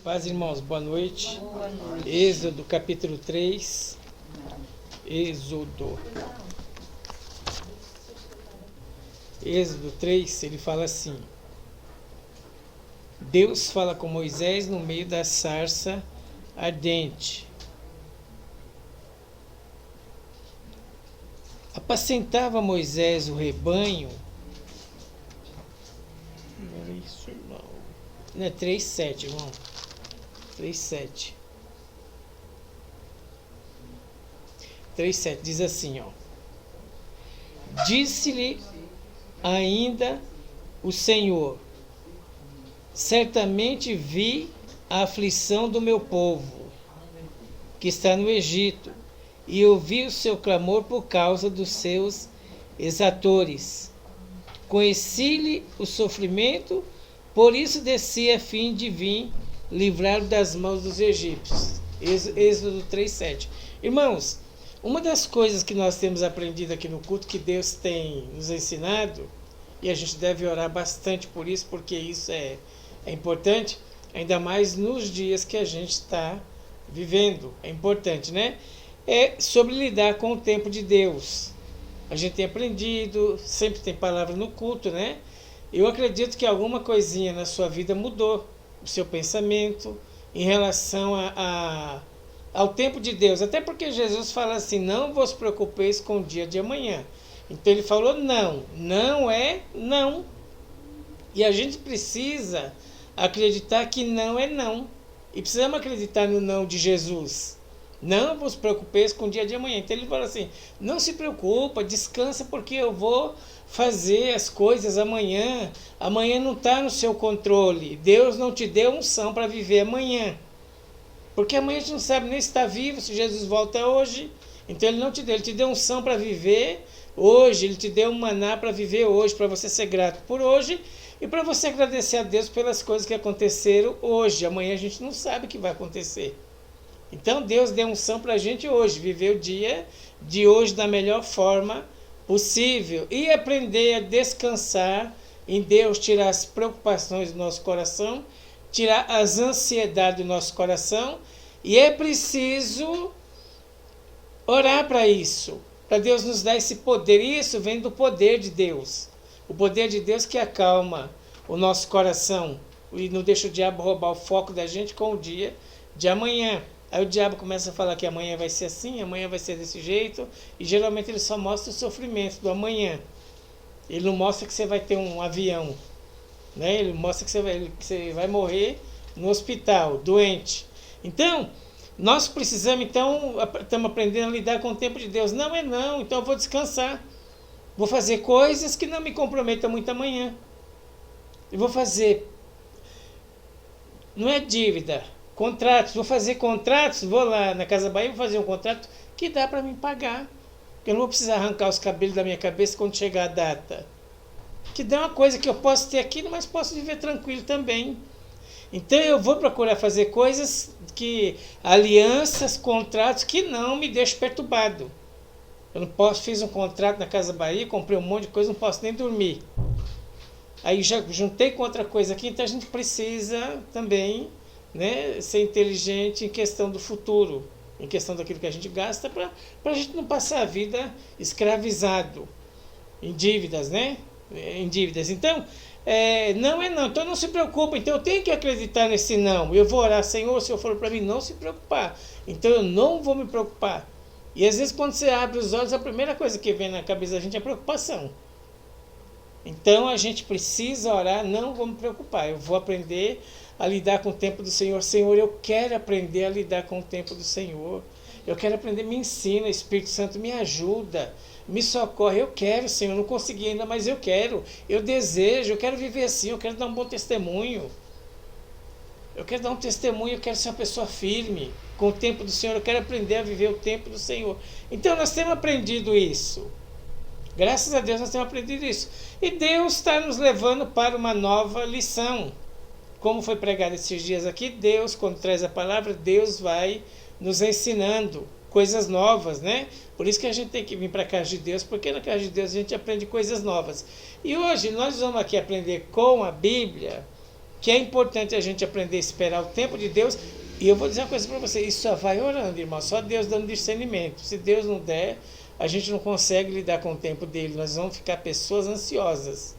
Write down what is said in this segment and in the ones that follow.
Paz, irmãos, boa noite. Boa noite. Êxodo, capítulo 3. Êxodo 3, ele fala assim: Deus fala com Moisés no meio da sarça ardente. Apacentava Moisés o rebanho. Não era isso, irmão. Não é 3:7, irmão. 3:7. 3:7 diz assim, ó: Disse-lhe ainda o Senhor: certamente vi a aflição do meu povo, que está no Egito, e ouvi o seu clamor por causa dos seus exatores. Conheci-lhe o sofrimento, por isso desci a fim de vir livrar das mãos dos egípcios. Êxodo 3:7. Irmãos, uma das coisas que nós temos aprendido aqui no culto, que Deus tem nos ensinado, e a gente deve orar bastante por isso, porque isso é importante, ainda mais nos dias que a gente está vivendo. É importante, né? É sobre lidar com o tempo de Deus. A gente tem aprendido, sempre tem palavra no culto, né? Eu acredito que alguma coisinha na sua vida mudou o seu pensamento em relação ao tempo de Deus. Até porque Jesus fala assim: não vos preocupeis com o dia de amanhã. Então ele falou não. Não é não. E a gente precisa acreditar que não é não. E precisamos acreditar no não de Jesus. Não vos preocupeis com o dia de amanhã. Então ele fala assim: não se preocupa, descansa, porque eu vou fazer as coisas amanhã. Amanhã não está no seu controle. Deus não te deu unção para viver amanhã. Porque amanhã a gente não sabe nem se está vivo, se Jesus volta hoje. Então ele não te deu, ele te deu unção para viver hoje, ele te deu um maná para viver hoje, para você ser grato por hoje e para você agradecer a Deus pelas coisas que aconteceram hoje. Amanhã a gente não sabe o que vai acontecer. Então Deus deu unção para a gente hoje, viver o dia de hoje da melhor forma possível e aprender a descansar em Deus, tirar as preocupações do nosso coração, tirar as ansiedades do nosso coração. E é preciso orar para isso, para Deus nos dar esse poder. Isso vem do poder de Deus, o poder de Deus que acalma o nosso coração e não deixa o diabo roubar o foco da gente com o dia de amanhã. Aí o diabo começa a falar que amanhã vai ser assim, amanhã vai ser desse jeito, e geralmente ele só mostra o sofrimento do amanhã. Ele não mostra que você vai ter um avião, né? Ele mostra que você vai morrer no hospital, doente. Então, nós precisamos, estamos aprendendo a lidar com o tempo de Deus. Não é não, então eu vou descansar. Vou fazer coisas que não me comprometam muito amanhã. Eu vou fazer, não é dívida, contratos, vou fazer contratos, vou lá na Casa Bahia, vou fazer um contrato que dá para me pagar. Eu não vou precisar arrancar os cabelos da minha cabeça quando chegar a data. Que dá uma coisa que eu posso ter aqui, mas posso viver tranquilo também. Então eu vou procurar fazer coisas alianças, contratos que não me deixem perturbado. Eu não posso, fiz um contrato na Casa Bahia, comprei um monte de coisa, não posso nem dormir. Aí já juntei com outra coisa aqui, então a gente precisa também, né, ser inteligente em questão do futuro, em questão daquilo que a gente gasta, para a gente não passar a vida escravizado em dívidas, né? Em dívidas. Então, não é não. Então não se preocupa. Então eu tenho que acreditar nesse não. Eu vou orar: Senhor, o Senhor falou para mim não se preocupar. Então eu não vou me preocupar. E às vezes quando você abre os olhos, a primeira coisa que vem na cabeça da gente é preocupação. Então a gente precisa orar: não vou me preocupar. Eu vou aprender a lidar com o tempo do Senhor. Senhor, eu quero aprender a lidar com o tempo do Senhor. Eu quero aprender, me ensina, Espírito Santo, me ajuda, me socorre. Eu quero, Senhor, não consegui ainda, mas eu quero, eu desejo, eu quero viver assim, eu quero dar um bom testemunho. Eu quero dar um testemunho, eu quero ser uma pessoa firme com o tempo do Senhor, eu quero aprender a viver o tempo do Senhor. Então nós temos aprendido isso. Graças a Deus nós temos aprendido isso. E Deus está nos levando para uma nova lição. Como foi pregado esses dias aqui, Deus, quando traz a palavra, Deus vai nos ensinando coisas novas, né? Por isso que a gente tem que vir para a casa de Deus, porque na casa de Deus a gente aprende coisas novas. E hoje nós vamos aqui aprender com a Bíblia que é importante a gente aprender a esperar o tempo de Deus. E eu vou dizer uma coisa para você, isso só vai orando, irmão, só Deus dando discernimento. Se Deus não der, a gente não consegue lidar com o tempo dele, nós vamos ficar pessoas ansiosas,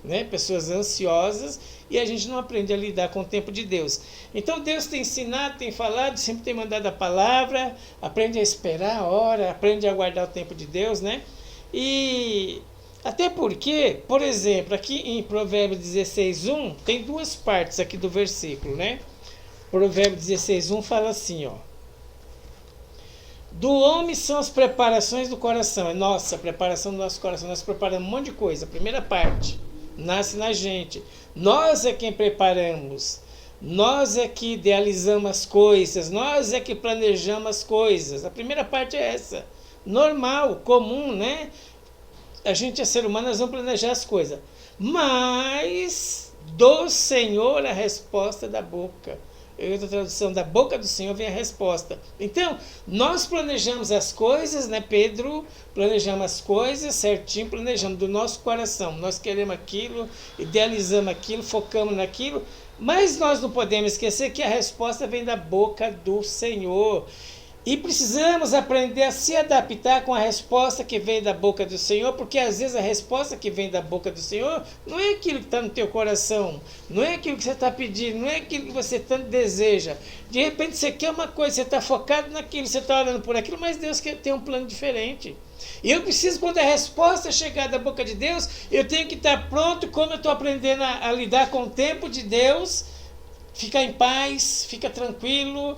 né? Pessoas ansiosas, e a gente não aprende a lidar com o tempo de Deus. Então Deus tem ensinado, tem falado, sempre tem mandado a palavra, aprende a esperar a hora, aprende a aguardar o tempo de Deus, né? E até porque, por exemplo, aqui em Provérbios 16:1, tem duas partes aqui do versículo, né? Provérbios 16:1 fala assim, ó. Do homem são as preparações do coração. É nossa, a preparação do nosso coração. Nós preparamos um monte de coisa. A primeira parte nasce na gente. Nós é quem preparamos. Nós é que idealizamos as coisas. Nós é que planejamos as coisas. A primeira parte é essa. Normal, comum, né? A gente é ser humano, nós vamos planejar as coisas. Mas do Senhor a resposta da boca. Outra tradução, da boca do Senhor vem a resposta. Então, nós planejamos as coisas, né, Pedro? Planejamos as coisas certinho, planejamos do nosso coração. Nós queremos aquilo, idealizamos aquilo, focamos naquilo, mas nós não podemos esquecer que a resposta vem da boca do Senhor. E precisamos aprender a se adaptar com a resposta que vem da boca do Senhor, porque às vezes a resposta que vem da boca do Senhor não é aquilo que está no teu coração, não é aquilo que você está pedindo, não é aquilo que você tanto deseja. De repente você quer uma coisa, você está focado naquilo, você está orando por aquilo, mas Deus tem um plano diferente. E eu preciso, quando a resposta chegar da boca de Deus, eu tenho que estar pronto, como eu estou aprendendo a lidar com o tempo de Deus, ficar em paz, fica tranquilo.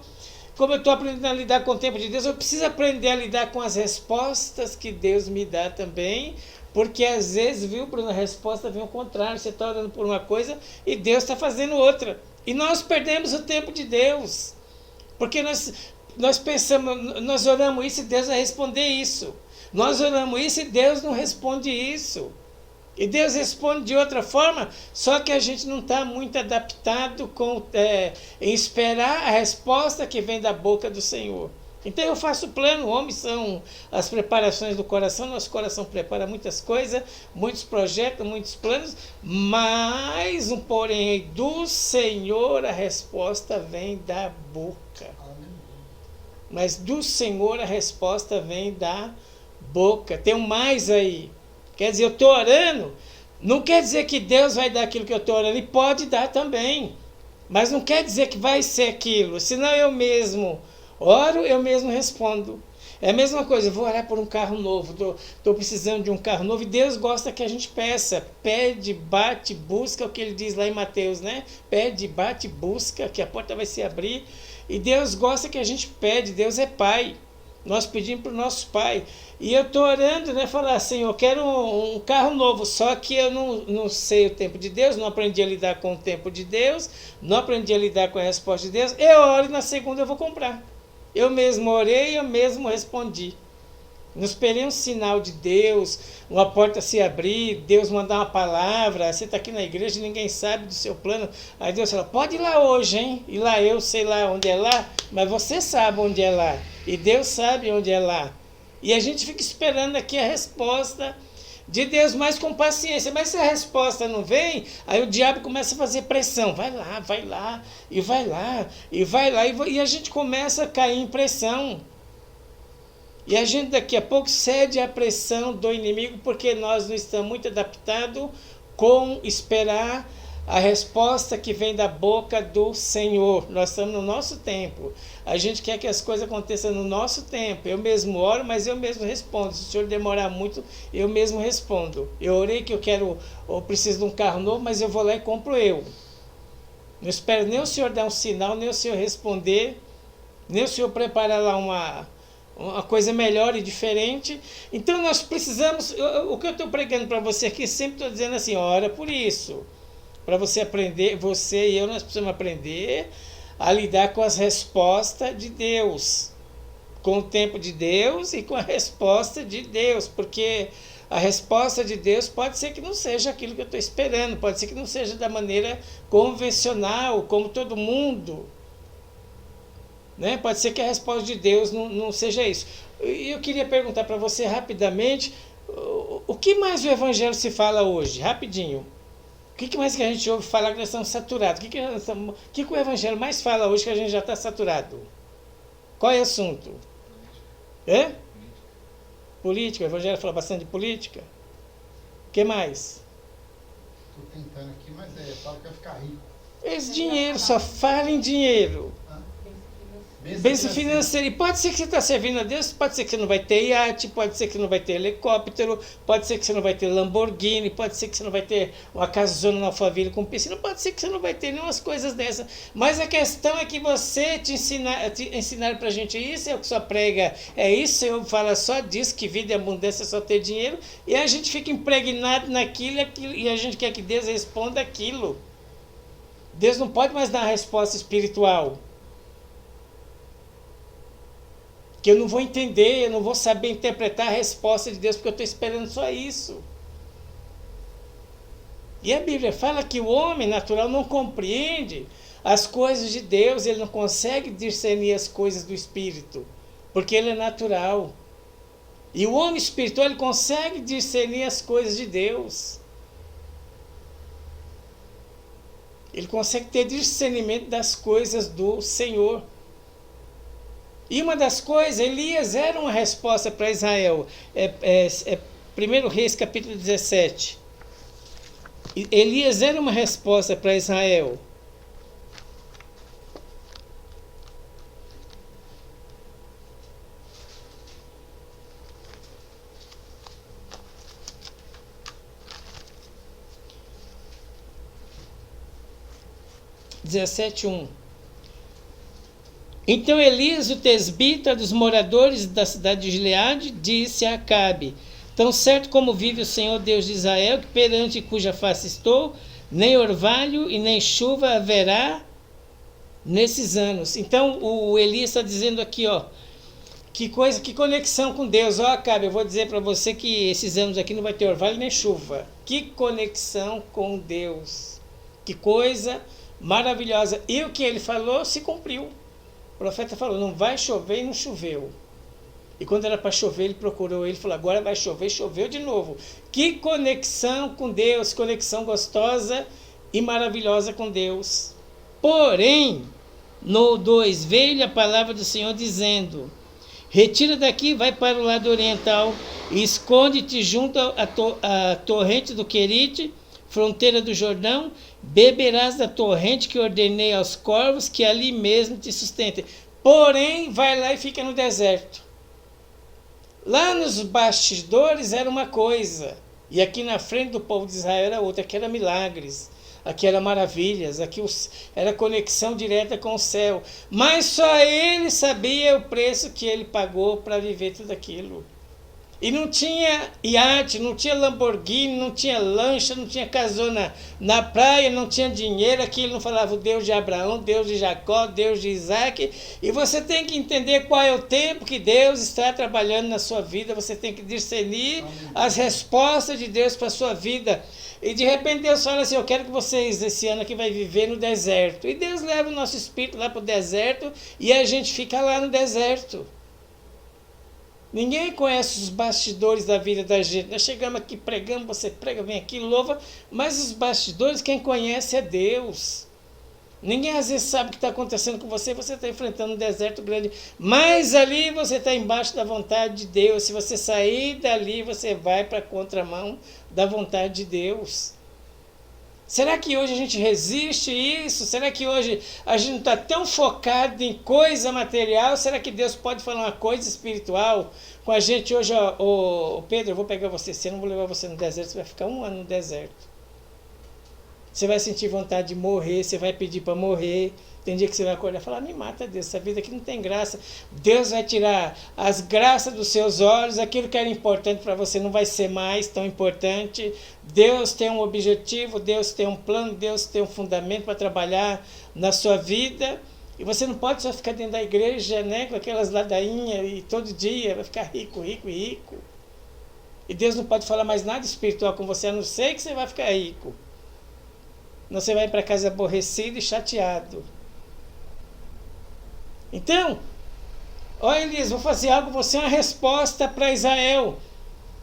Como eu estou aprendendo a lidar com o tempo de Deus, eu preciso aprender a lidar com as respostas que Deus me dá também, porque às vezes, viu, Bruno, a resposta vem ao contrário, você está orando por uma coisa e Deus está fazendo outra. E nós perdemos o tempo de Deus, porque nós pensamos, nós oramos isso e Deus vai responder isso. Nós oramos isso e Deus não responde isso. E Deus responde de outra forma, só que a gente não está muito adaptado em esperar a resposta que vem da boca do Senhor. Então eu faço plano, homens são as preparações do coração, nosso coração prepara muitas coisas, muitos projetos, muitos planos, mas um porém do Senhor a resposta vem da boca. Mas do Senhor a resposta vem da boca. Tem um mais aí. Quer dizer, eu estou orando, não quer dizer que Deus vai dar aquilo que eu estou orando, e pode dar também, mas não quer dizer que vai ser aquilo, senão eu mesmo oro, eu mesmo respondo. É a mesma coisa, eu vou orar por um carro novo, estou precisando de um carro novo, e Deus gosta que a gente peça, pede, bate, busca, o que ele diz lá em Mateus, né? Pede, bate, busca, que a porta vai se abrir, e Deus gosta que a gente pede, Deus é Pai. Nós pedimos para o nosso Pai. E eu estou orando, né? Falar assim, eu quero um carro novo, só que eu não sei o tempo de Deus, não aprendi a lidar com o tempo de Deus, não aprendi a lidar com a resposta de Deus. Eu oro e na segunda eu vou comprar. Eu mesmo orei, eu mesmo respondi. Não esperei um sinal de Deus, uma porta se abrir, Deus mandar uma palavra, você está aqui na igreja e ninguém sabe do seu plano. Aí Deus fala, pode ir lá hoje, hein? E lá eu sei lá onde é lá, mas você sabe onde é lá. E Deus sabe onde é lá. E a gente fica esperando aqui a resposta de Deus, mas com paciência. Mas se a resposta não vem, aí o diabo começa a fazer pressão. Vai lá, vai lá, e vai lá, e vai lá. E a gente começa a cair em pressão. E a gente daqui a pouco cede à pressão do inimigo, porque nós não estamos muito adaptados com esperar a resposta que vem da boca do Senhor. Nós estamos no nosso tempo. A gente quer que as coisas aconteçam no nosso tempo. Eu mesmo oro, mas eu mesmo respondo. Se o Senhor demorar muito, eu mesmo respondo. Eu orei que eu preciso de um carro novo, mas eu vou lá e compro eu. Não espero nem o Senhor dar um sinal, nem o Senhor responder, nem o Senhor preparar lá uma coisa melhor e diferente. Então nós precisamos, o que eu estou pregando para você aqui, sempre estou dizendo assim, ora por isso. Para você aprender, você e eu, nós precisamos aprender a lidar com as respostas de Deus, com o tempo de Deus e com a resposta de Deus, porque a resposta de Deus pode ser que não seja aquilo que eu estou esperando, pode ser que não seja da maneira convencional, como todo mundo, né? Pode ser que a resposta de Deus não seja isso. E eu queria perguntar para você rapidamente, o que mais o Evangelho se fala hoje? Rapidinho. que mais que a gente ouve falar que nós estamos saturados? O que o Evangelho mais fala hoje que a gente já está saturado? Qual é o assunto? É? Política. O Evangelho fala bastante de política. O que mais? Estou tentando aqui, mas fala que vai ficar rico. Esse dinheiro, só fala em dinheiro. Bênção financeira. E pode ser que você está servindo a Deus, pode ser que você não vai ter iate, pode ser que você não vai ter helicóptero, pode ser que você não vai ter Lamborghini, pode ser que você não vai ter uma casona na Alphaville com piscina, pode ser que você não vai ter nenhumas coisas dessas. Mas a questão é que você te ensinar pra gente isso, é o que só prega, é isso, eu falo só disso, que vida e abundância é só ter dinheiro, e a gente fica impregnado naquilo e a gente quer que Deus responda aquilo. Deus não pode mais dar uma resposta espiritual. Que eu não vou entender, eu não vou saber interpretar a resposta de Deus, porque eu estou esperando só isso. E a Bíblia fala que o homem natural não compreende as coisas de Deus, ele não consegue discernir as coisas do Espírito, porque ele é natural. E o homem espiritual, ele consegue discernir as coisas de Deus. Ele consegue ter discernimento das coisas do Senhor. E uma das coisas, Elias era uma resposta para Israel. 1 Reis, capítulo 17. Elias era uma resposta para Israel. Então Elias, o tesbita dos moradores da cidade de Gileade, disse a Acabe: tão certo como vive o Senhor Deus de Israel, que perante cuja face estou, nem orvalho e nem chuva haverá nesses anos. Então o Elias está dizendo aqui, que coisa, que conexão com Deus. Acabe, eu vou dizer para você que esses anos aqui não vai ter orvalho nem chuva. Que conexão com Deus. Que coisa maravilhosa. E o que ele falou se cumpriu. O profeta falou, não vai chover, e não choveu. E quando era para chover, ele procurou ele, falou, agora vai chover, choveu de novo. Que conexão com Deus, conexão gostosa e maravilhosa com Deus. Porém, no 2, veio-lhe a palavra do Senhor dizendo, retira daqui, vai para o lado oriental, e esconde-te junto à torrente do Querite, fronteira do Jordão, beberás da torrente que ordenei aos corvos, que ali mesmo te sustentem. Porém, vai lá e fica no deserto. Lá nos bastidores era uma coisa, e aqui na frente do povo de Israel era outra. Aqui era milagres, aqui era maravilhas, aqui era conexão direta com o céu. Mas só ele sabia o preço que ele pagou para viver tudo aquilo. E não tinha iate, não tinha Lamborghini, não tinha lancha, não tinha casona na praia, não tinha dinheiro. Aqui ele não falava o Deus de Abraão, Deus de Jacó, Deus de Isaac. E você tem que entender qual é o tempo que Deus está trabalhando na sua vida. Você tem que discernir as respostas de Deus para a sua vida. E de repente Deus fala assim, eu quero que vocês esse ano aqui vai viver no deserto. E Deus leva o nosso espírito lá para o deserto e a gente fica lá no deserto. Ninguém conhece os bastidores da vida da gente. Nós chegamos aqui, pregamos, você prega, vem aqui, louva, mas os bastidores, quem conhece é Deus. Ninguém às vezes sabe o que está acontecendo com você, você está enfrentando um deserto grande, mas ali você está embaixo da vontade de Deus. Se você sair dali, você vai para a contramão da vontade de Deus. Será que hoje a gente resiste isso? Será que hoje a gente não está tão focado em coisa material? Será que Deus pode falar uma coisa espiritual com a gente hoje? Pedro, eu vou pegar você, eu não vou levar você no deserto, você vai ficar 1 ano no deserto. Você vai sentir vontade de morrer, você vai pedir para morrer. Tem dia que você vai acordar e falar, me mata Deus, essa vida aqui não tem graça. Deus vai tirar as graças dos seus olhos, aquilo que era importante para você não vai ser mais tão importante. Deus tem um objetivo, Deus tem um plano, Deus tem um fundamento para trabalhar na sua vida. E você não pode só ficar dentro da igreja, né, com aquelas ladainhas e todo dia vai ficar rico, rico e rico. E Deus não pode falar mais nada espiritual com você, a não ser que você vai ficar rico. Não, você vai para casa aborrecido e chateado. Então, olha Elias, vou fazer algo, você é uma resposta para Israel.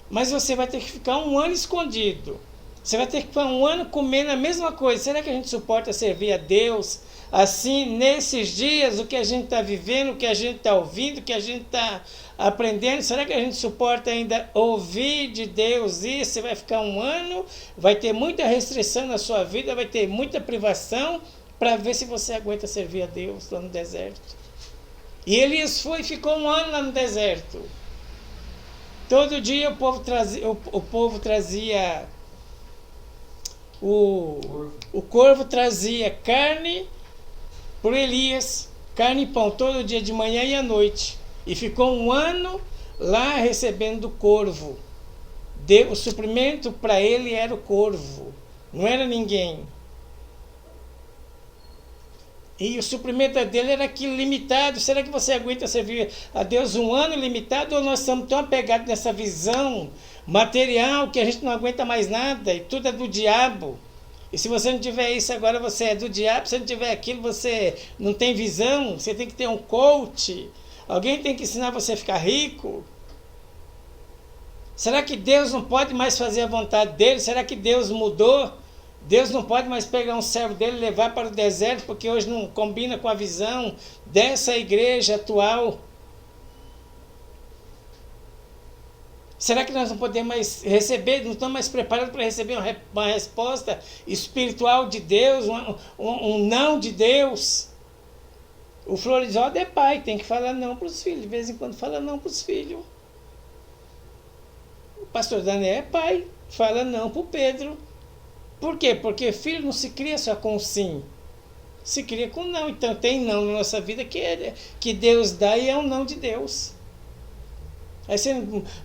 Mas você vai ter que ficar 1 ano escondido. Você vai ter que ficar um ano comendo a mesma coisa. Será que a gente suporta servir a Deus assim, nesses dias, o que a gente está vivendo, o que a gente está ouvindo, o que a gente está aprendendo? Será que a gente suporta ainda ouvir de Deus isso? Você vai ficar um ano, vai ter muita restrição na sua vida, vai ter muita privação, para ver se você aguenta servir a Deus lá no deserto. E Elias foi e ficou um ano lá no deserto. Todo dia o povo trazia o corvo trazia carne por Elias, carne e pão, todo dia de manhã e à noite. E ficou um ano lá recebendo do corvo. O suprimento para ele era o corvo, não era ninguém. E o suprimento dele era aquilo limitado. Será que você aguenta servir a Deus um ano limitado? Ou nós estamos tão apegados nessa visão material que a gente não aguenta mais nada e tudo é do diabo? E se você não tiver isso agora, você é do diabo. Se não tiver aquilo, você não tem visão. Você tem que ter um coach. Alguém tem que ensinar você a ficar rico. Será que Deus não pode mais fazer a vontade dele? Será que Deus mudou? Deus não pode mais pegar um servo dele e levar para o deserto, porque hoje não combina com a visão dessa igreja atual. Será que nós não podemos mais receber, não estamos mais preparados para receber uma resposta espiritual de Deus, um não de Deus? O Florisódio é pai, tem que falar não para os filhos, de vez em quando fala não para os filhos. O pastor Daniel é pai, fala não para o Pedro. Por quê? Porque filho não se cria só com sim, se cria com não. Então tem não na nossa vida que Deus dá e é um não de Deus. Aí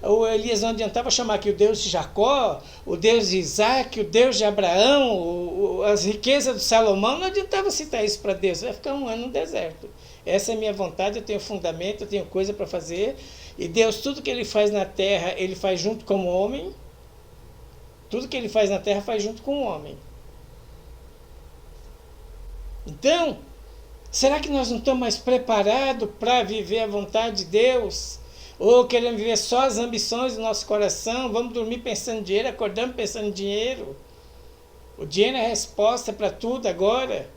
o Elias não adiantava chamar aqui o Deus de Jacó, o Deus de Isaac, o Deus de Abraão, as riquezas de Salomão, não adiantava citar isso para Deus, vai ficar um ano no deserto. Essa é a minha vontade, eu tenho fundamento, eu tenho coisa para fazer, e Deus, tudo que Ele faz na terra, Ele faz junto com o homem. Tudo que Ele faz na terra faz junto com o homem. Então, será que nós não estamos mais preparados para viver a vontade de Deus? Ou queremos viver só as ambições do nosso coração? Vamos dormir pensando em dinheiro, acordamos pensando em dinheiro. O dinheiro é a resposta para tudo agora.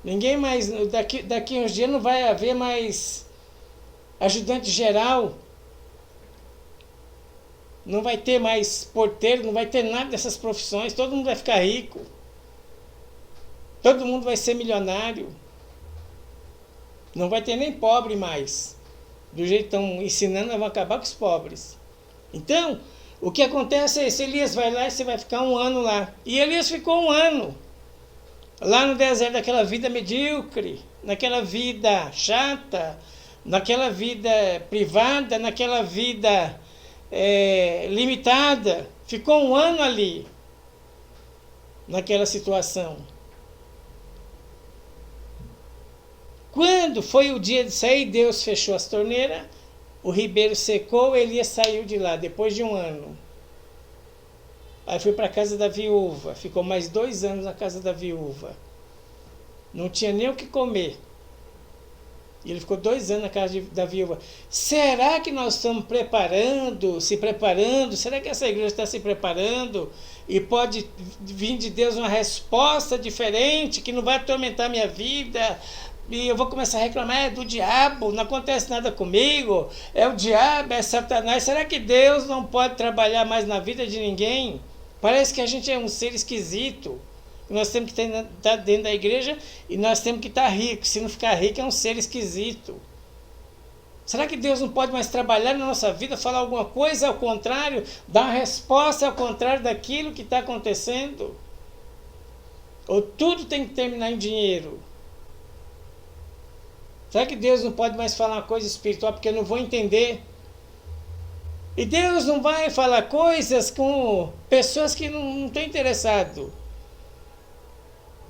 Ninguém mais, daqui a uns dias não vai haver mais ajudante geral. Não vai ter mais porteiro, não vai ter nada dessas profissões, todo mundo vai ficar rico. Todo mundo vai ser milionário. Não vai ter nem pobre mais. Do jeito que estão ensinando, nós vamos acabar com os pobres. Então, o que acontece é isso, Elias vai lá e você vai ficar um ano lá. E Elias ficou um ano lá no deserto, naquela vida medíocre, naquela vida chata, naquela vida privada, naquela vida limitada. Ficou um ano ali, naquela situação. Quando foi o dia de sair, Deus fechou as torneiras, o ribeiro secou, Elias saiu de lá, depois de um ano. Aí foi para a casa da viúva, ficou mais 2 anos na casa da viúva. Não tinha nem o que comer. E ele ficou 2 anos na casa da viúva. Será que nós estamos se preparando? Será que essa igreja está se preparando? E pode vir de Deus uma resposta diferente, que não vai atormentar minha vida? E eu vou começar a reclamar, é do diabo, não acontece nada comigo, é o diabo, é Satanás. Será que Deus não pode trabalhar mais na vida de ninguém? Parece que a gente é um ser esquisito. Nós temos que estar dentro da igreja e nós temos que estar ricos. Se não ficar rico, é um ser esquisito. Será que Deus não pode mais trabalhar na nossa vida, falar alguma coisa ao contrário, dar uma resposta ao contrário daquilo que está acontecendo? Ou tudo tem que terminar em dinheiro? Será que Deus não pode mais falar uma coisa espiritual porque eu não vou entender? E Deus não vai falar coisas com pessoas que não estão interessadas,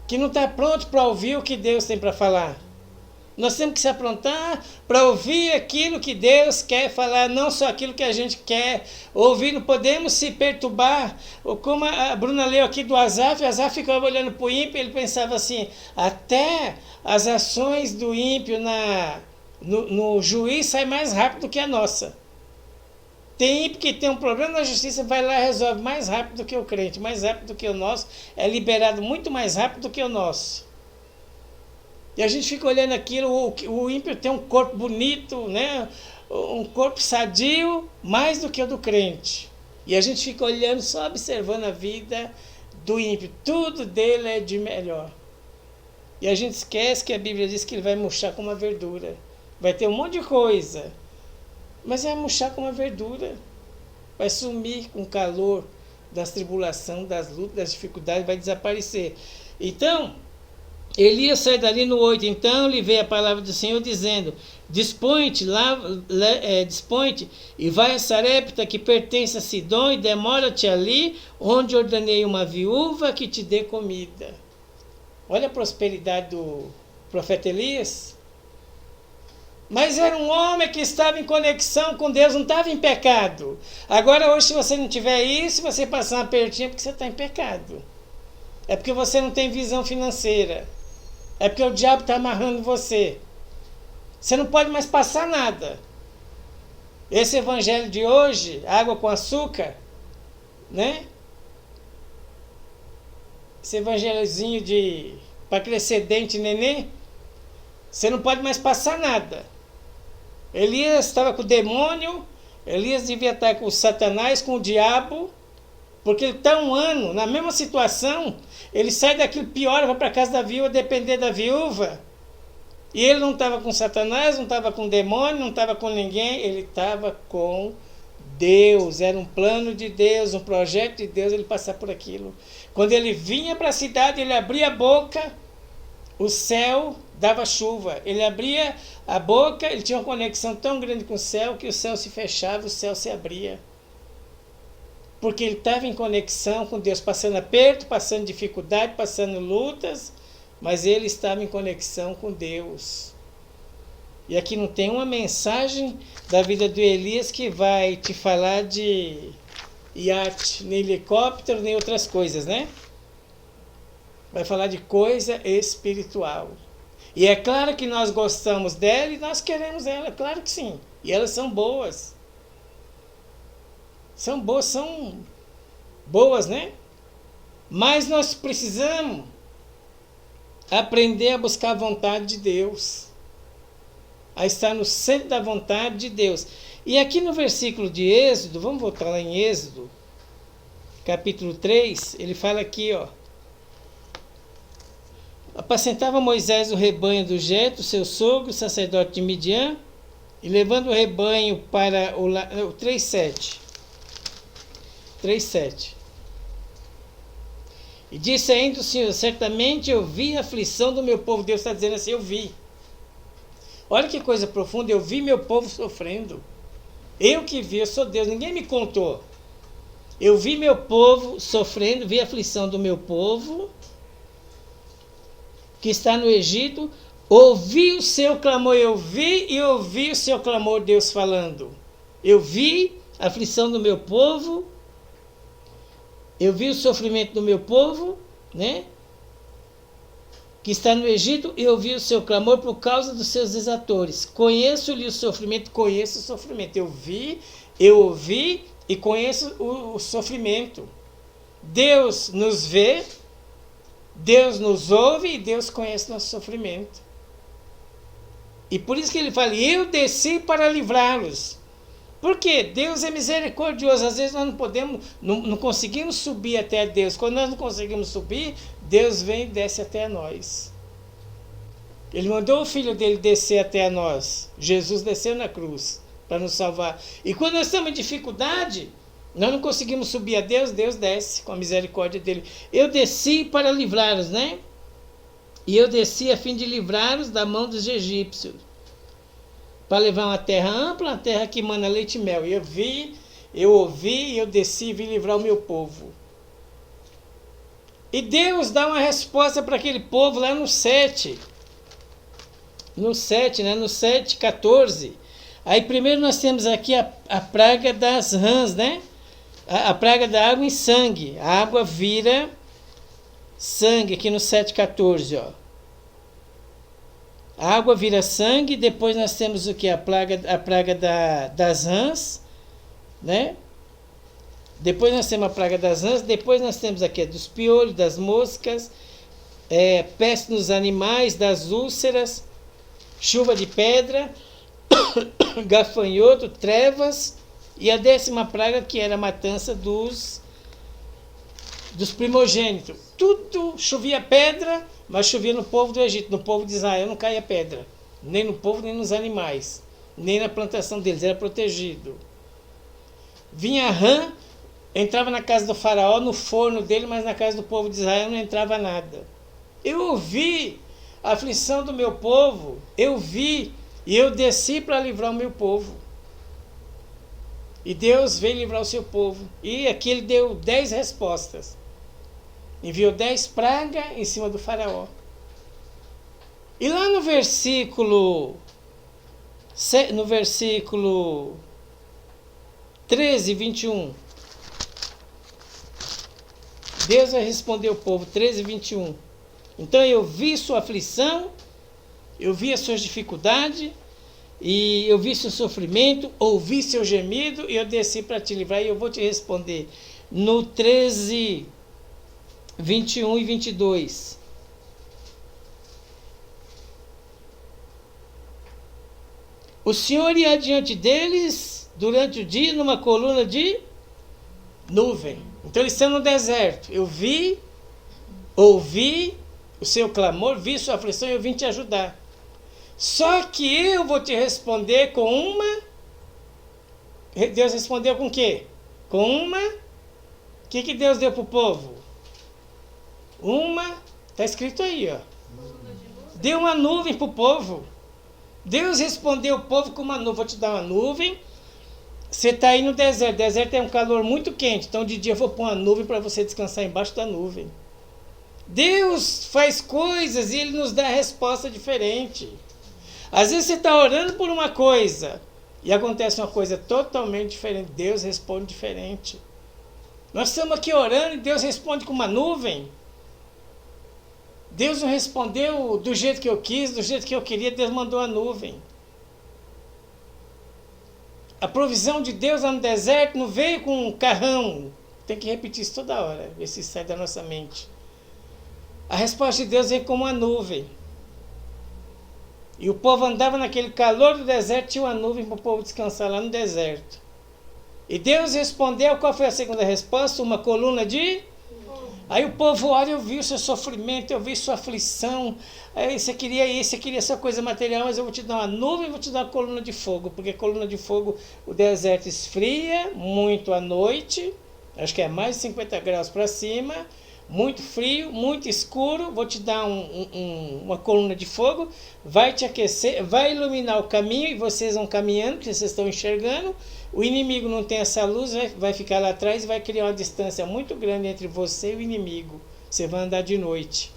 que não estão pronto para ouvir o que Deus tem para falar. Nós temos que se aprontar para ouvir aquilo que Deus quer falar, não só aquilo que a gente quer ouvir. Não podemos se perturbar. Como a Bruna leu aqui do Asaf ficava olhando para o ímpio, ele pensava assim, até as ações do ímpio no juiz saem mais rápido que a nossa. Tem ímpio que tem um problema na justiça, vai lá e resolve mais rápido do que o crente, mais rápido do que o nosso, é liberado muito mais rápido do que o nosso. E a gente fica olhando aquilo, o ímpio tem um corpo bonito, né? Um corpo sadio, mais do que o do crente. E a gente fica olhando, só observando a vida do ímpio. Tudo dele é de melhor. E a gente esquece que a Bíblia diz que ele vai murchar como uma verdura. Vai ter um monte de coisa, mas vai murchar como uma verdura. Vai sumir com o calor das tribulações, das lutas, das dificuldades, vai desaparecer. Então, Elias sai dali no 8. Então lhe veio a palavra do Senhor dizendo: dispõe-te e vai a Sarepta, que pertence a Sidom, e demora-te ali, onde ordenei uma viúva que te dê comida. Olha a prosperidade do profeta Elias. Mas era um homem que estava em conexão com Deus, não estava em pecado. Agora hoje, se você não tiver isso, você passar uma apertinho, é porque você está em pecado. É porque você não tem visão financeira. É porque o diabo está amarrando você. Você não pode mais passar nada. Esse evangelho de hoje, água com açúcar, né? Esse evangelhozinho de para crescer dente neném, você não pode mais passar nada. Elias estava com o demônio, Elias devia estar com o Satanás, com o diabo, porque ele está um ano na mesma situação. Ele sai daquilo pior, vai para a casa da viúva, depender da viúva. E ele não estava com Satanás, não estava com demônio, não estava com ninguém, ele estava com Deus. Era um plano de Deus, um projeto de Deus ele passar por aquilo. Quando ele vinha para a cidade, ele abria a boca, o céu dava chuva. Ele abria a boca, ele tinha uma conexão tão grande com o céu que o céu se fechava, o céu se abria. Porque ele estava em conexão com Deus, passando aperto, passando dificuldade, passando lutas, mas ele estava em conexão com Deus. E aqui não tem uma mensagem da vida do Elias que vai te falar de iate, nem helicóptero, nem outras coisas, né? Vai falar de coisa espiritual. E é claro que nós gostamos dela e nós queremos ela, claro que sim. E elas são boas. São boas, né? Mas nós precisamos aprender a buscar a vontade de Deus, a estar no centro da vontade de Deus. E aqui no versículo de Êxodo, vamos voltar lá em Êxodo, capítulo 3, ele fala aqui, ó. Apacentava Moisés o rebanho do Jetro, seu sogro, sacerdote de Midian, e levando o rebanho para o 3:7. 3:7. E disse ainda o Senhor: certamente eu vi a aflição do meu povo. Deus está dizendo assim: eu vi. Olha que coisa profunda, eu vi meu povo sofrendo. Eu que vi, eu sou Deus, ninguém me contou. Eu vi meu povo sofrendo, vi a aflição do meu povo que está no Egito, ouvi o seu clamor, eu vi e ouvi o seu clamor, Deus falando. Eu vi a aflição do meu povo, eu vi o sofrimento do meu povo, né? Que está no Egito, e ouvi o seu clamor por causa dos seus exatores. Conheço-lhe o sofrimento, conheço o sofrimento. Eu vi, eu ouvi e conheço o sofrimento. Deus nos vê, Deus nos ouve e Deus conhece nosso sofrimento. E por isso que ele fala: eu desci para livrá-los. Por quê? Deus é misericordioso. Às vezes nós não conseguimos subir até Deus. Quando nós não conseguimos subir, Deus vem e desce até nós. Ele mandou o Filho dele descer até nós. Jesus desceu na cruz para nos salvar. E quando nós estamos em dificuldade, nós não conseguimos subir a Deus, Deus desce com a misericórdia dele. Eu desci para livrá-los, né? E eu desci a fim de livrá-los da mão dos egípcios, para levar uma terra ampla, uma terra que mana leite e mel. E eu vi, eu ouvi, eu desci e vim livrar o meu povo. E Deus dá uma resposta para aquele povo lá no 7. No 7, né? No 7:14. Aí primeiro nós temos aqui a praga das rãs, né? A praga da água em sangue. A água vira sangue, aqui no 7:14, ó. A água vira sangue, depois nós temos o que? A praga das rãs, né? Depois nós temos a praga das rãs, depois nós temos aqui dos piolhos, das moscas, peste nos animais, das úlceras, chuva de pedra, gafanhoto, trevas, e a 10ª praga, que era a matança dos primogênitos. Tudo chovia pedra, mas chovia no povo do Egito. No povo de Israel não caía pedra, nem no povo, nem nos animais, nem na plantação deles, era protegido. Vinha a rã, entrava na casa do faraó, no forno dele, mas na casa do povo de Israel não entrava nada. Eu ouvi a aflição do meu povo, eu vi, e eu desci para livrar o meu povo. E Deus veio livrar o seu povo. E aqui ele deu 10 respostas. Enviou 10 pragas em cima do faraó. E lá no versículo 13, 21, Deus vai responder ao povo, 13, 21. Então eu vi sua aflição, eu vi as suas dificuldades, e eu vi seu sofrimento, ouvi seu gemido, e eu desci para te livrar, e eu vou te responder. No 13, 21 e 22. O Senhor ia adiante deles durante o dia numa coluna de nuvem. Então eles estão no deserto. Eu vi, ouvi o seu clamor, vi sua aflição e eu vim te ajudar. Só que eu vou te responder com uma... Deus respondeu com o quê? Com uma... O que Deus deu para o povo? Está escrito aí, ó. Deu uma nuvem para o povo. Deus respondeu o povo com uma nuvem. Vou te dar uma nuvem. Você está aí no deserto. O deserto é um calor muito quente. Então de dia eu vou pôr uma nuvem para você descansar embaixo da nuvem. Deus faz coisas e Ele nos dá resposta diferente. Às vezes você está orando por uma coisa e acontece uma coisa totalmente diferente. Deus responde diferente. Nós estamos aqui orando e Deus responde com uma nuvem. Deus não respondeu do jeito que eu quis, do jeito que eu queria. Deus mandou a nuvem. A provisão de Deus lá no deserto não veio com um carrão. Tem que repetir isso toda hora, ver se sai da nossa mente. A resposta de Deus veio como uma nuvem. E o povo andava naquele calor do deserto, tinha uma nuvem para o povo descansar lá no deserto. E Deus respondeu, qual foi a segunda resposta? Uma coluna de... Aí o povo olha, eu vi o seu sofrimento, eu vi sua aflição, aí você queria isso, você queria essa coisa material, mas eu vou te dar uma nuvem, vou te dar uma coluna de fogo, porque coluna de fogo, o deserto esfria muito à noite, acho que é mais de 50 graus para cima, muito frio, muito escuro, vou te dar uma coluna de fogo, vai te aquecer, vai iluminar o caminho e vocês vão caminhando, porque vocês estão enxergando. O inimigo não tem essa luz, vai ficar lá atrás e vai criar uma distância muito grande entre você e o inimigo. Você vai andar de noite.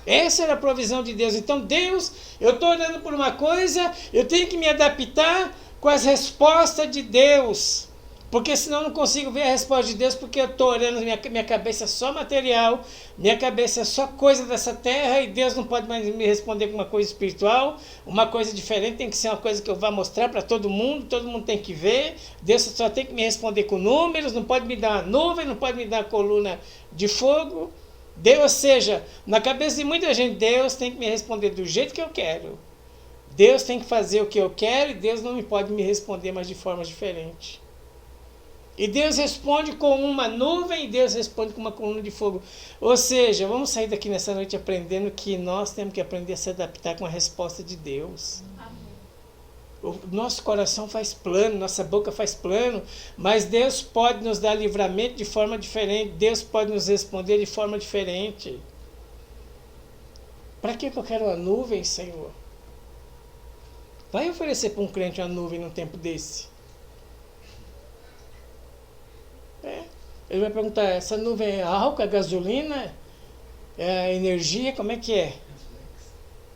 Essa era a provisão de Deus. Então Deus, eu estou orando por uma coisa, eu tenho que me adaptar com as respostas de Deus. Porque senão eu não consigo ver a resposta de Deus, porque eu estou orando, minha cabeça é só material, minha cabeça é só coisa dessa terra, e Deus não pode mais me responder com uma coisa espiritual, uma coisa diferente, tem que ser uma coisa que eu vá mostrar para todo mundo tem que ver, Deus só tem que me responder com números, não pode me dar uma nuvem, não pode me dar uma coluna de fogo. Deus, ou seja, na cabeça de muita gente, Deus tem que me responder do jeito que eu quero. Deus tem que fazer o que eu quero, e Deus não pode me responder mais de forma diferente. E Deus responde com uma nuvem, e Deus responde com uma coluna de fogo. Ou seja, vamos sair daqui nessa noite aprendendo que nós temos que aprender a se adaptar com a resposta de Deus. Amém. O nosso coração faz plano, nossa boca faz plano, mas Deus pode nos dar livramento de forma diferente, Deus pode nos responder de forma diferente. Para que eu quero uma nuvem, Senhor? Vai oferecer para um crente uma nuvem num tempo desse? Ele vai perguntar, essa nuvem é álcool, é gasolina, é energia, como é que é?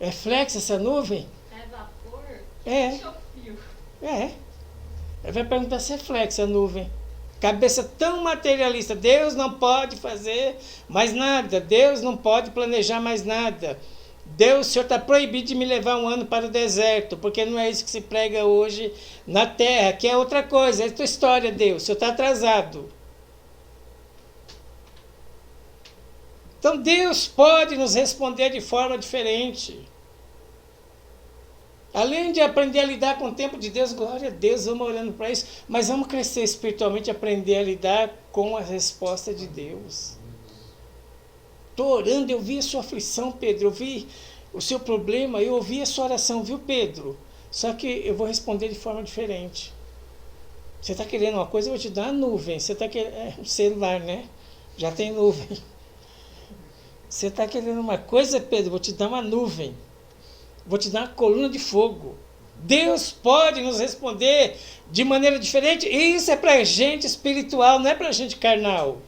É flex essa nuvem? É vapor? É. Ele vai perguntar se é flex a nuvem. Cabeça tão materialista, Deus não pode fazer mais nada, Deus não pode planejar mais nada. Deus, o Senhor está proibido de me levar um ano para o deserto, porque não é isso que se prega hoje na terra, que é outra coisa, é a tua história, Deus, o Senhor está atrasado. Então Deus pode nos responder de forma diferente. Além de aprender a lidar com o tempo de Deus, glória a Deus, vamos orando para isso, mas vamos crescer espiritualmente, aprender a lidar com a resposta de Deus. Estou orando, eu vi a sua aflição, Pedro, eu vi o seu problema, eu ouvi a sua oração, viu, Pedro? Só que eu vou responder de forma diferente. Você está querendo uma coisa, eu vou te dar uma nuvem. Você está querendo um celular, né? Já tem nuvem. Você está querendo uma coisa, Pedro, vou te dar uma nuvem. Vou te dar uma coluna de fogo. Deus pode nos responder de maneira diferente. E isso é para gente espiritual, não é para gente carnal.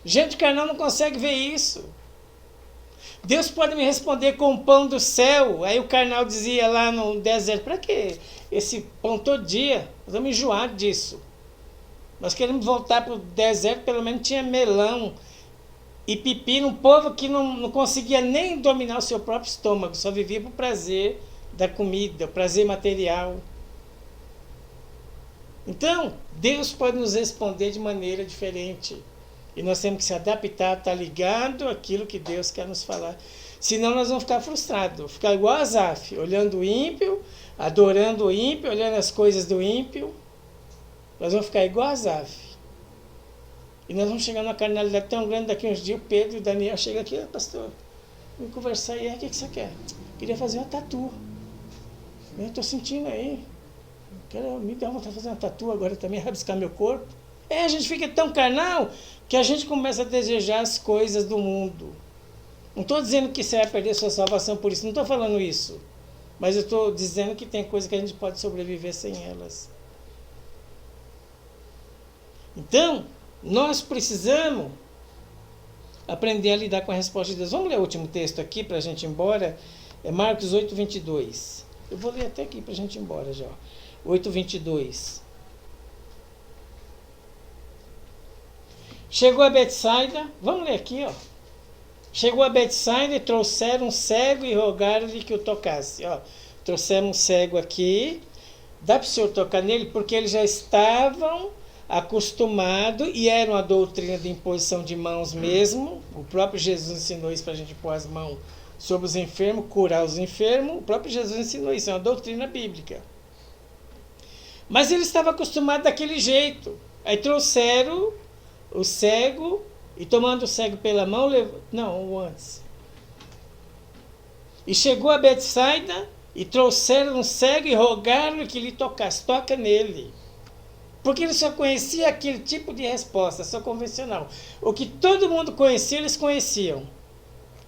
Gente carnal não consegue ver isso. Deus pode me responder com o pão do céu. Aí o carnal dizia lá no deserto, para que esse pão todo dia? Nós estamos enjoados disso. Nós queremos voltar para o deserto, pelo menos tinha melão e pepino, um povo que não conseguia nem dominar o seu próprio estômago, só vivia para o prazer da comida, o prazer material. Então, Deus pode nos responder de maneira diferente. E nós temos que se adaptar, estar ligado àquilo que Deus quer nos falar. Senão nós vamos ficar frustrados, ficar igual a Asaf, olhando o ímpio, adorando o ímpio, olhando as coisas do ímpio. Nós vamos ficar igual a Asaf. E nós vamos chegar numa carnalidade tão grande, daqui uns dias o Pedro e o Daniel chegam aqui, pastor, vamos conversar aí, o que você quer? Queria fazer uma tatu. Eu estou sentindo aí. Me dá vontade de fazer uma tatu agora também, rabiscar meu corpo. A gente fica tão carnal que a gente começa a desejar as coisas do mundo. Não estou dizendo que você vai perder sua salvação por isso, não estou falando isso. Mas eu estou dizendo que tem coisas que a gente pode sobreviver sem elas. Então, nós precisamos aprender a lidar com a resposta de Deus. Vamos ler o último texto aqui para a gente ir embora. É Marcos 8, 22. Eu vou ler até aqui para a gente ir embora já. 8, 22. Chegou a Betsaida, vamos ler aqui, ó. Chegou a Betsaida e trouxeram um cego e rogaram-lhe que o tocasse. Ó, trouxeram um cego aqui, dá para o senhor tocar nele, porque eles já estavam acostumados e era uma doutrina de imposição de mãos mesmo. O próprio Jesus ensinou isso para a gente pôr as mãos sobre os enfermos, curar os enfermos. O próprio Jesus ensinou isso, é uma doutrina bíblica. Mas ele estava acostumado daquele jeito. Aí trouxeram o cego, e tomando o cego pela mão, levou... Não, antes. E chegou a Betsaida, e trouxeram um cego e rogaram-lhe que lhe tocasse. Toca nele. Porque ele só conhecia aquele tipo de resposta, só convencional. O que todo mundo conhecia, eles conheciam.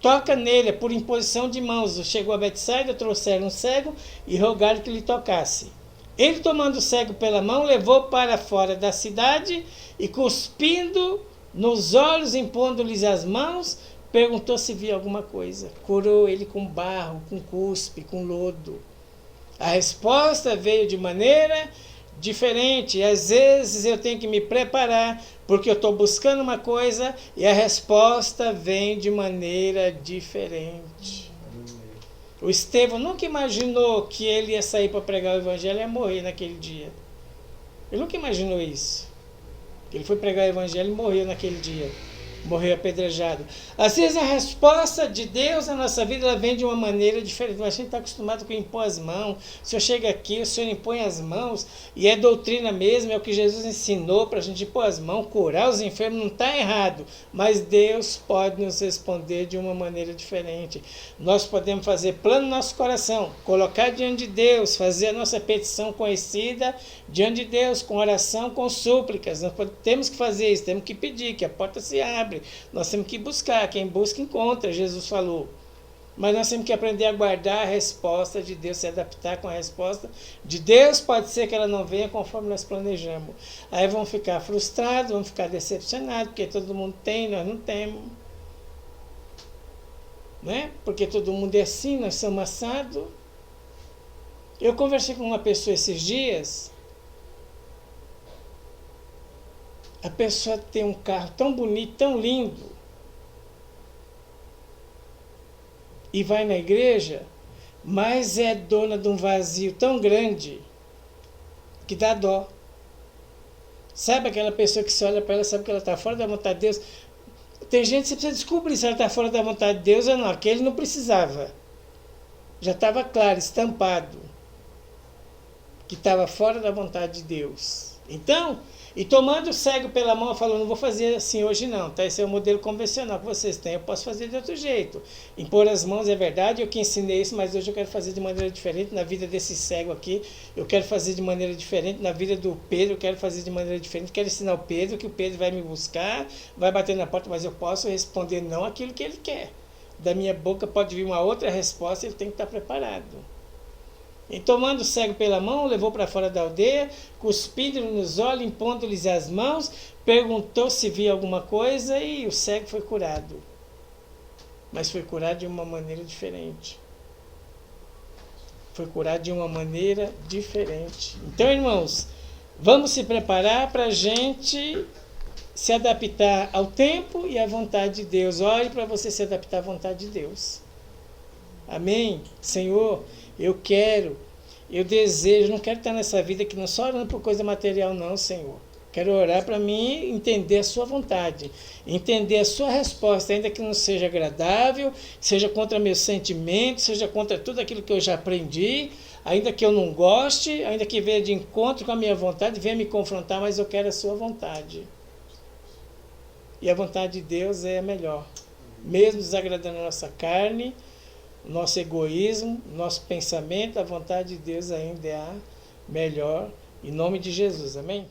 Toca nele, é por imposição de mãos. Chegou a Betsaida, trouxeram um cego e rogaram que lhe tocasse. Ele, tomando o cego pela mão, levou para fora da cidade e, cuspindo nos olhos, impondo-lhes as mãos, perguntou se via alguma coisa. Curou ele com barro, com cuspe, com lodo. A resposta veio de maneira diferente. Às vezes eu tenho que me preparar, porque eu estou buscando uma coisa e a resposta vem de maneira diferente. O Estevão nunca imaginou que ele ia sair para pregar o evangelho e ia morrer naquele dia. Ele nunca imaginou isso. Ele foi pregar o evangelho e morreu naquele dia. Morreu apedrejado. Às vezes a resposta de Deus na nossa vida ela vem de uma maneira diferente. A gente está acostumado com impor as mãos. O Senhor chega aqui, o Senhor impõe as mãos. E é doutrina mesmo, é o que Jesus ensinou para a gente impor as mãos, curar os enfermos. Não está errado. Mas Deus pode nos responder de uma maneira diferente. Nós podemos fazer plano no nosso coração, colocar diante de Deus, fazer a nossa petição conhecida diante de Deus, com oração, com súplicas. Nós temos que fazer isso, temos que pedir que a porta se abra. Nós temos que buscar, quem busca encontra, Jesus falou. Mas nós temos que aprender a guardar a resposta de Deus, se adaptar com a resposta de Deus. Pode ser que ela não venha conforme nós planejamos. Aí vamos ficar frustrados, vamos ficar decepcionados, porque todo mundo tem, nós não temos. Né? Porque todo mundo é assim, nós somos assados. Eu conversei com uma pessoa esses dias. A pessoa tem um carro tão bonito, tão lindo. e vai na igreja, mas é dona de um vazio tão grande que dá dó. Sabe aquela pessoa que se olha para ela, sabe que ela está fora da vontade de Deus? Tem gente que você precisa descobrir se ela está fora da vontade de Deus ou não. Aquele não precisava. Já estava claro, estampado, que estava fora da vontade de Deus. Então, e tomando o cego pela mão, falou, não vou fazer assim hoje não, tá? Esse é o modelo convencional que vocês têm, eu posso fazer de outro jeito. Impor as mãos é verdade, eu que ensinei isso, mas hoje eu quero fazer de maneira diferente na vida desse cego aqui, eu quero fazer de maneira diferente na vida do Pedro, eu quero fazer de maneira diferente, quero ensinar o Pedro, que o Pedro vai me buscar, vai bater na porta, mas eu posso responder não aquilo que ele quer. Da minha boca pode vir uma outra resposta, ele tem que estar preparado. E tomando o cego pela mão, levou para fora da aldeia, cuspindo nos olhos, impondo-lhes as mãos, perguntou se via alguma coisa e o cego foi curado. Mas foi curado de uma maneira diferente. Foi curado de uma maneira diferente. Então, irmãos, vamos se preparar para a gente se adaptar ao tempo e à vontade de Deus. Olhe para você se adaptar à vontade de Deus. Amém? Senhor, eu desejo, não quero estar nessa vida que não só orando por coisa material não, Senhor. Quero orar para mim entender a sua vontade, entender a sua resposta, ainda que não seja agradável, seja contra meus sentimentos, seja contra tudo aquilo que eu já aprendi, ainda que eu não goste, ainda que venha de encontro com a minha vontade, venha me confrontar, mas eu quero a sua vontade. E a vontade de Deus é a melhor. Mesmo desagradando a nossa carne, nosso egoísmo, nosso pensamento, a vontade de Deus ainda é a melhor. Em nome de Jesus, amém?